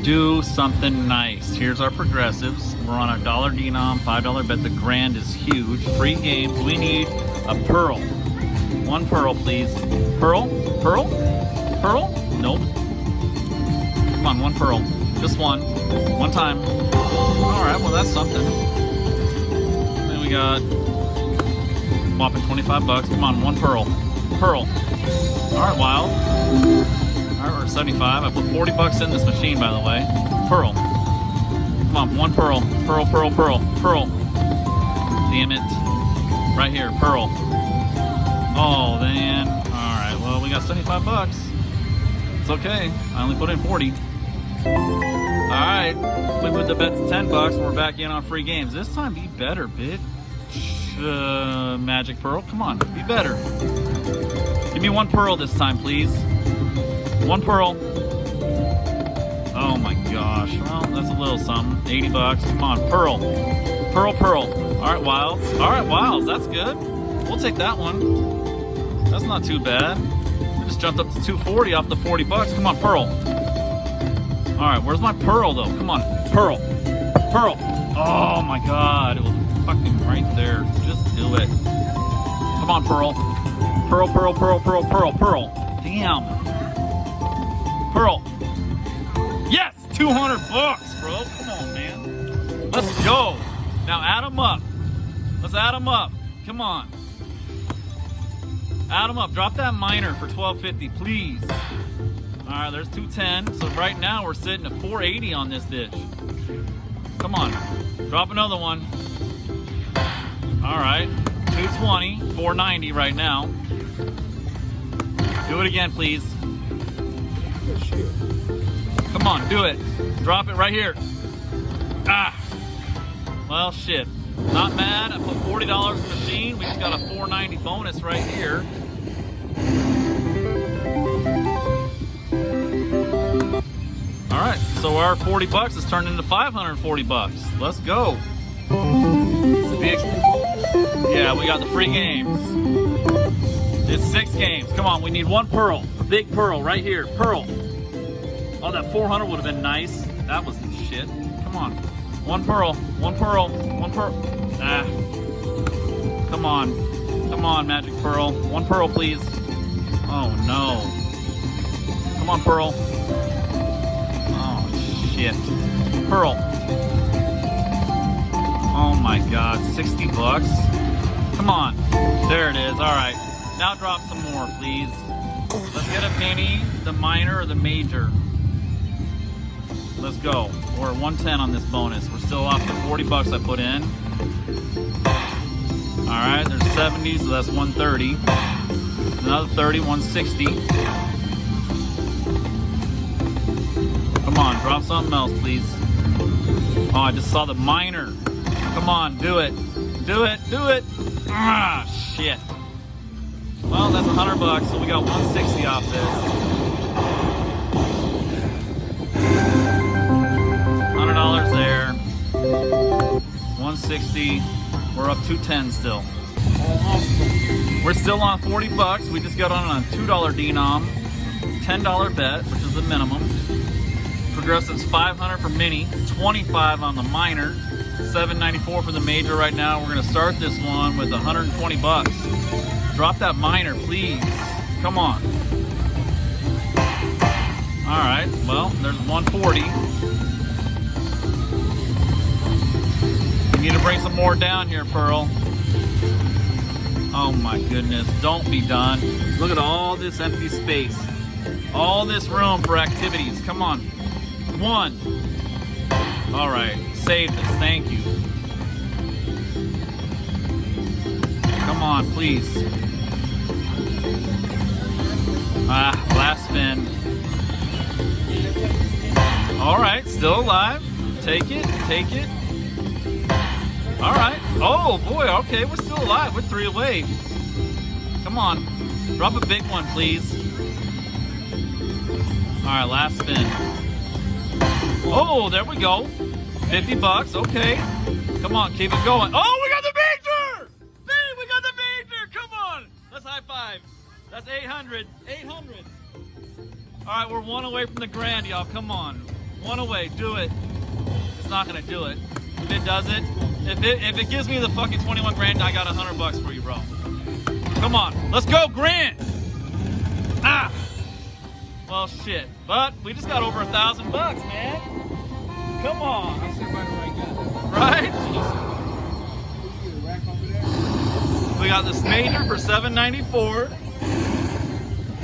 Do something nice. Here's our progressives. We're on our $1 denom, $5 bet. The grand is huge. Free games. We need a pearl. One pearl, please. Pearl? Pearl? Pearl? Nope. Come on, one pearl. Just one. One time. Alright, well that's something. Then we got whopping 25 bucks. Come on, one pearl. Pearl. Alright, wild. Alright, we're at 75. I put 40 bucks in this machine, by the way. Pearl. Come on, one pearl. Pearl, pearl, pearl. Pearl. Damn it. Right here, pearl. Oh, man. Alright, well, we got 75 bucks. It's okay. I only put in 40. Alright. We put the bet to 10 bucks and we're back in on free games. This time, be better, bitch. Magic pearl. Come on, be better. Give me one pearl this time, please. One pearl. Oh my gosh. Well, that's a little something. 80 bucks. Come on, pearl. Pearl, pearl. Alright, wilds. Alright, wilds. That's good. We'll take that one. That's not too bad. I just jumped up to 240 off the 40 bucks. Come on, pearl. Alright, where's my pearl though? Come on. Pearl. Pearl. Oh my god. It was fucking right there. Just do it. Come on, pearl. Pearl, pearl, pearl, pearl, pearl, pearl. Damn. Pearl. Yes! 200 bucks, bro. Come on, man. Let's go. Now add them up. Let's add them up. Come on. Add them up. Drop that minor for $12.50, please. Alright, there's 210. So right now we're sitting at 480 on this dish. Come on. Drop another one. Alright. 220. 490 right now. Do it again, please. Come on, do it. Drop it right here. Ah. Well, shit. Not mad. I put $40 in the machine. We just got a $4.90 bonus right here. Alright, so our 40 bucks has turned into 540 bucks. Let's go. Yeah, we got the free games. It's 6 games. Come on, we need one pearl. A big pearl right here. Pearl. Oh, that 400 would have been nice. That was shit. Come on. One pearl. One pearl. One pearl. Ah. Come on. Come on, magic pearl. One pearl, please. Oh, no. Come on, pearl. Oh, shit. Pearl. Oh, my God. 60 bucks. Come on. There it is. All right. Now drop some more, please. Let's get a penny, the minor, or the major. Let's go. We're at 110 on this bonus. We're still off the 40 bucks I put in. Alright, there's 70, so that's 130. Another 30, 160. Come on, drop something else, please. Oh, I just saw the minor. Come on, do it. Do it, do it. Ah, shit. Well, that's 100 bucks, so we got 160 off this. $100 there. 160. We're up 210 still. We're still on 40 bucks. We just got on a $2 denom, $10 bet, which is the minimum. Progressive's 500 for mini, 25 on the minor, 794 for the major right now. We're gonna start this one with 120 bucks. Drop that minor, please. Come on. All right. Well, there's 140. We need to bring some more down here, Pearl. Oh my goodness. Don't be done. Look at all this empty space. All this room for activities. Come on. One. All right. Save this. Thank you. Come on, please. Ah, last spin. All right, still alive. Take it, take it. All right. Oh boy, okay, we're still alive. We're 3 away. Come on, drop a big one, please. All right, last spin. Oh, there we go. 50 bucks, okay. Come on, keep it going. Oh, we got the major! Babe, we got the major! Come on! Let's high five. That's 800. 800. All right, we're 1 away from the grand, y'all. Come on. One away, do it. It's not gonna do it. If it does it, if it gives me the fucking 21 grand, I got $100 for you, bro. Come on, let's go, grand. Ah. Well, shit. But we just got over $1,000 bucks, man. Come on. Right? We got this Major for $7.94.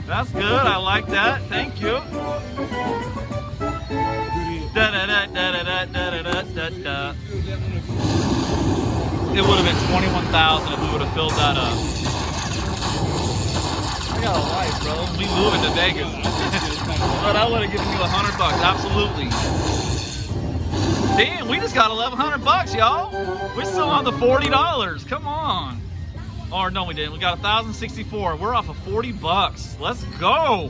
That's good. I like that. Thank you. Da da da da da da da da da da. It would have been 21,000 if we would have filled that up. I got a life, bro. We moving to Vegas. But I would have given you $100. Absolutely. Damn, we just got 1,100 bucks, y'all. We're still on the $40. Come on. Or no, we didn't. We got 1,064. We're off of 40 bucks. Let's go.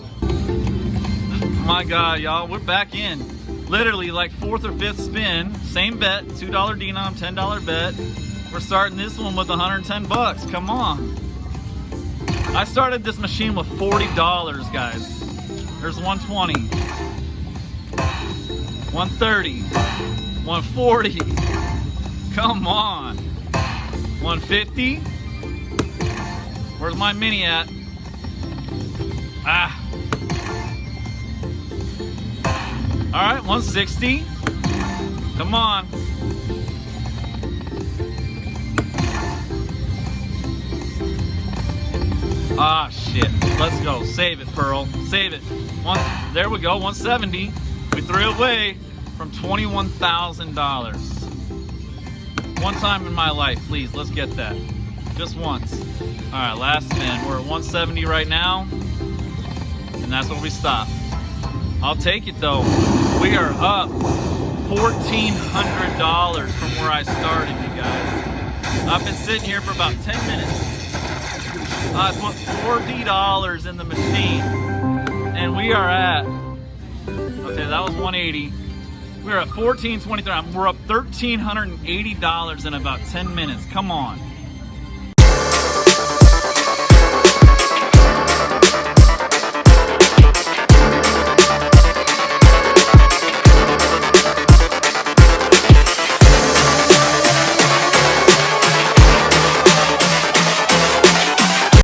My God, y'all, we're back in. Literally like 4th or 5th spin. Same bet, $2 denom, $10 bet. We're starting this one with 110 bucks. Come on. I started this machine with $40, guys. There's 120, 130, 140. Come on. 150. Where's my mini at? Ah. All right, 160. Come on. Ah, shit. Let's go. Save it, Pearl. Save it. There we go. 170. We threw it away from $21,000. One time in my life, please. Let's get that. Just once. All right, last spin. We're at 170 right now, and that's where we stop. I'll take it though. We are up $1,400 from where I started, you guys. I've been sitting here for about 10 minutes. I put $40 in the machine, and we are at, okay, that was 180. We're at 1,423. We're up $1,380 in about 10 minutes. Come on.